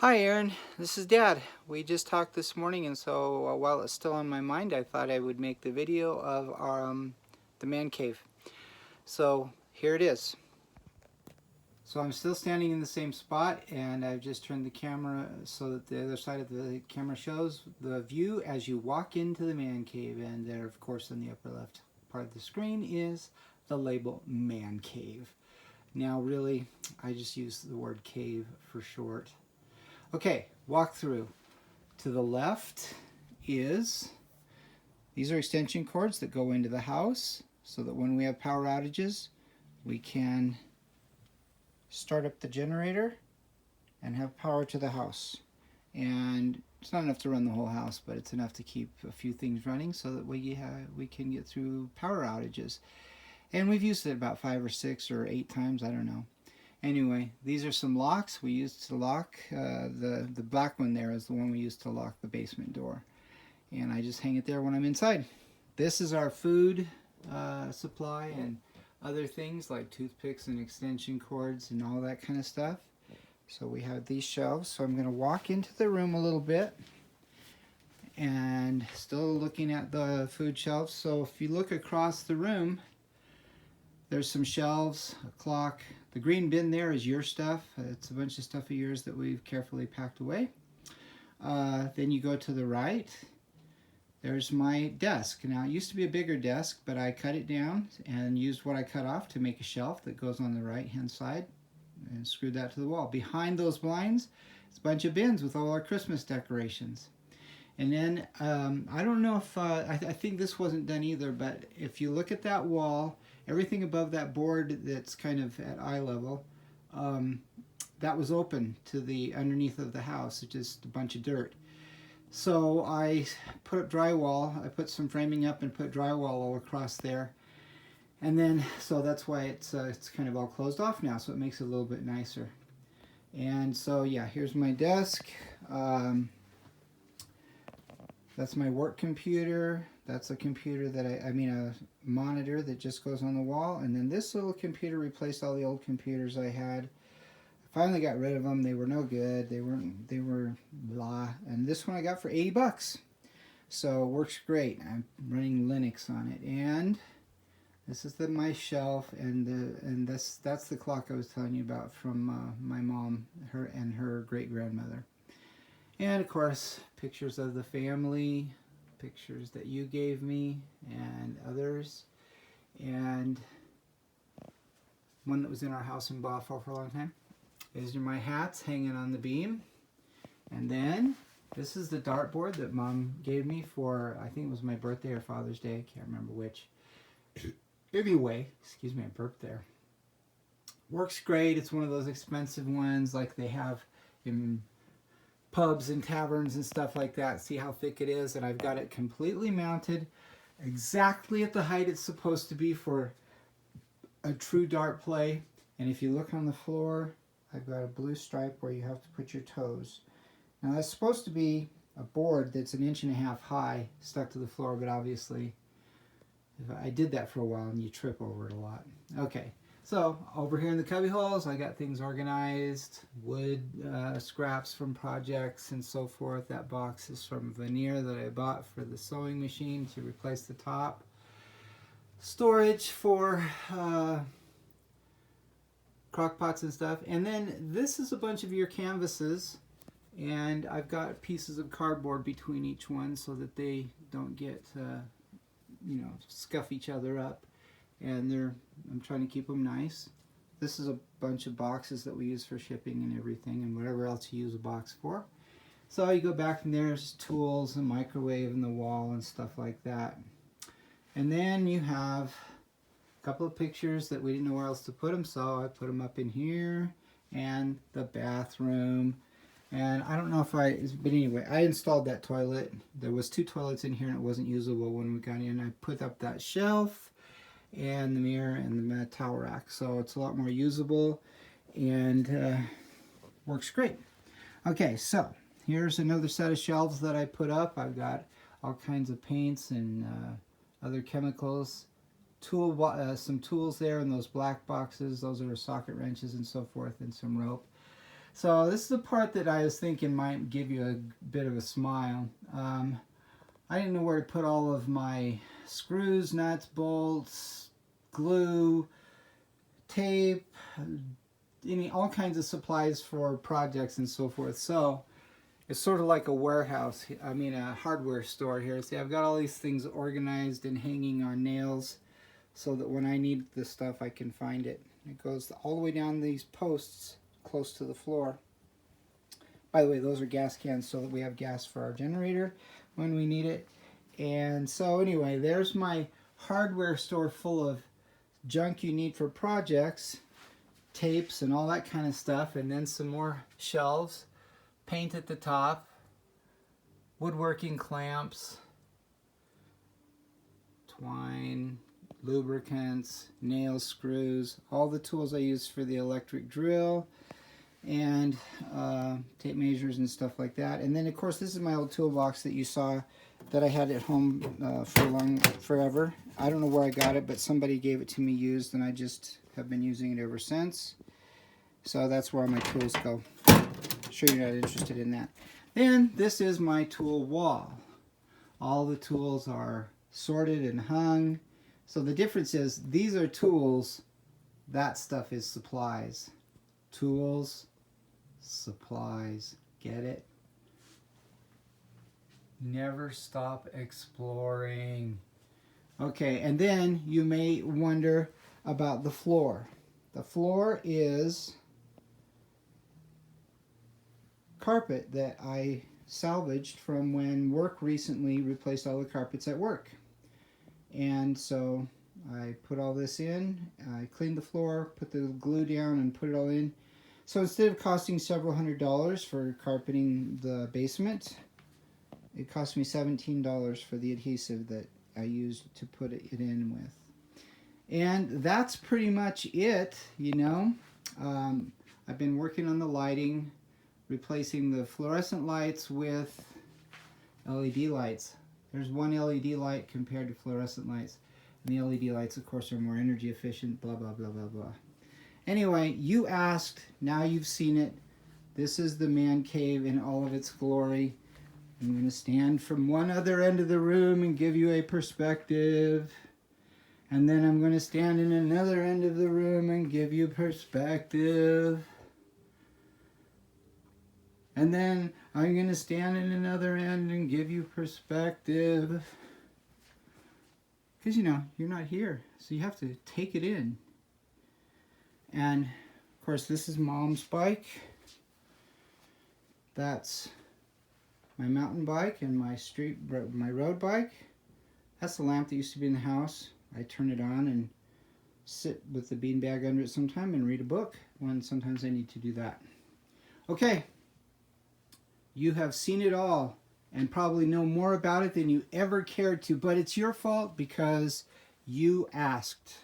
Hi Aaron, this is Dad. We just talked this morning, and so while it's still on my mind, I thought I would make the video of the man cave. So here it is. So I'm still standing in the same spot, and I've just turned the camera so that the other side of the camera shows the view as you walk into the man cave. And there, of course, in the upper left part of the screen is the label man cave. Now, really, I just use the word cave for short. Okay, walk through. To the left is, these are extension cords that go into the house so that when we have power outages, we can start up the generator and have power to the house. And it's not enough to run the whole house, but it's enough to keep a few things running so that we can get through power outages. And we've used it about 5 or 6 or 8 times, I don't know. Anyway, these are some locks we used to lock. The black one there is the one we used to lock the basement door. And I just hang it there when I'm inside. This is our food supply and other things like toothpicks and extension cords and all that kind of stuff. So we have these shelves. So I'm going to walk into the room a little bit and still looking at the food shelves. So if you look across the room, there's some shelves, a clock. The green bin there is your stuff. It's a bunch of stuff of yours that we've carefully packed away. Then you go to the right. There's my desk. Now, it used to be a bigger desk, but I cut it down and used what I cut off to make a shelf that goes on the right-hand side and screwed that to the wall. Behind those blinds, it's a bunch of bins with all our Christmas decorations. And then, I don't know if, I think this wasn't done either, but if you look at that wall, everything above that board that's kind of at eye level, that was open to the underneath of the house. It's just a bunch of dirt. So I put up drywall. I put some framing up and put drywall all across there. And then, so that's why it's kind of all closed off now, so it makes it a little bit nicer. And so, yeah, here's my desk. That's my work computer. That's a computer that a monitor that just goes on the wall. And then this little computer replaced all the old computers I had. I finally got rid of them. They were no good. They were blah. And this one I got for 80 bucks. So it works great. I'm running Linux on it. And this is my shelf, and that's the clock I was telling you about from my mom, her great grandmother. And of course, pictures of the family, pictures that you gave me and others, and one that was in our house in Bothell for a long time. These are my hats hanging on the beam. And then this is the dartboard that Mom gave me for, I think it was my birthday or Father's Day, I can't remember which. Anyway, excuse me, I burped there. Works great. It's one of those expensive ones like they have in pubs and taverns and stuff like that. See how thick it is? And I've got it completely mounted exactly at the height it's supposed to be for a true dart play. And if you look on the floor, I've got a blue stripe where you have to put your toes. Now that's supposed to be a board that's 1.5 inches high stuck to the floor, but obviously I did that for a while and you trip over it a lot. Okay. So over here in the cubby holes, I got things organized, wood scraps from projects and so forth. That box is from veneer that I bought for the sewing machine to replace the top. Storage for crock pots and stuff. And then this is a bunch of your canvases, and I've got pieces of cardboard between each one so that they don't get, scuff each other up. And I'm trying to keep them nice. This is a bunch of boxes that we use for shipping and everything, and whatever else you use a box for. So you go back and there's tools and microwave in the wall and stuff like that. And then you have a couple of pictures that we didn't know where else to put them, so I put them up in here, and the bathroom. And I don't know but anyway, I installed that toilet. There was 2 toilets in here and it wasn't usable when we got in. I put up that shelf and the mirror and the towel rack, so it's a lot more usable and works great. Okay, so here's another set of shelves that I put up. I've got all kinds of paints and other chemicals, some tools there in those black boxes. Those are socket wrenches and so forth, and some rope. So this is the part that I was thinking might give you a bit of a smile. I didn't know where to put all of my screws, nuts, bolts, glue, tape, all kinds of supplies for projects and so forth. So it's sort of like a warehouse, a hardware store here. See, I've got all these things organized and hanging on nails so that when I need this stuff, I can find it. It goes all the way down these posts close to the floor. By the way, those are gas cans so that we have gas for our generator when we need it. And so anyway, there's my hardware store full of junk you need for projects, tapes and all that kind of stuff, and then some more shelves, paint at the top, woodworking clamps, twine, lubricants, nails, screws, all the tools I use for the electric drill, and tape measures and stuff like that. And then of course this is my old toolbox that you saw that I had at home forever. I don't know where I got it, but somebody gave it to me used, and I just have been using it ever since. So that's where my tools go. Sure you're not interested in that. Then this is my tool wall. All the tools are sorted and hung. So the difference is these are tools, that stuff is supplies. Tools, supplies, get it? Never stop exploring. Okay, and then you may wonder about the floor. The floor is carpet that I salvaged from when work recently replaced all the carpets at work. And so I put all this in, I cleaned the floor, put the glue down and put it all in. So instead of costing several $100s for carpeting the basement, it cost me $17 for the adhesive that I used to put it in with. And that's pretty much it, you know. I've been working on the lighting, replacing the fluorescent lights with LED lights. There's one LED light compared to fluorescent lights. And the LED lights, of course, are more energy efficient, blah, blah, blah, blah, blah. Anyway, you asked, now you've seen it. This is the man cave in all of its glory. I'm going to stand from one other end of the room and give you a perspective. And then I'm going to stand in another end of the room and give you perspective. And then I'm going to stand in another end and give you perspective. Because, you know, you're not here. So you have to take it in. And, of course, this is Mom's bike. That's my mountain bike and my road bike. That's the lamp that used to be in the house. I turn it on and sit with the beanbag under it sometime and read a book when sometimes I need to do that. Okay. You have seen it all and probably know more about it than you ever cared to, but it's your fault because you asked.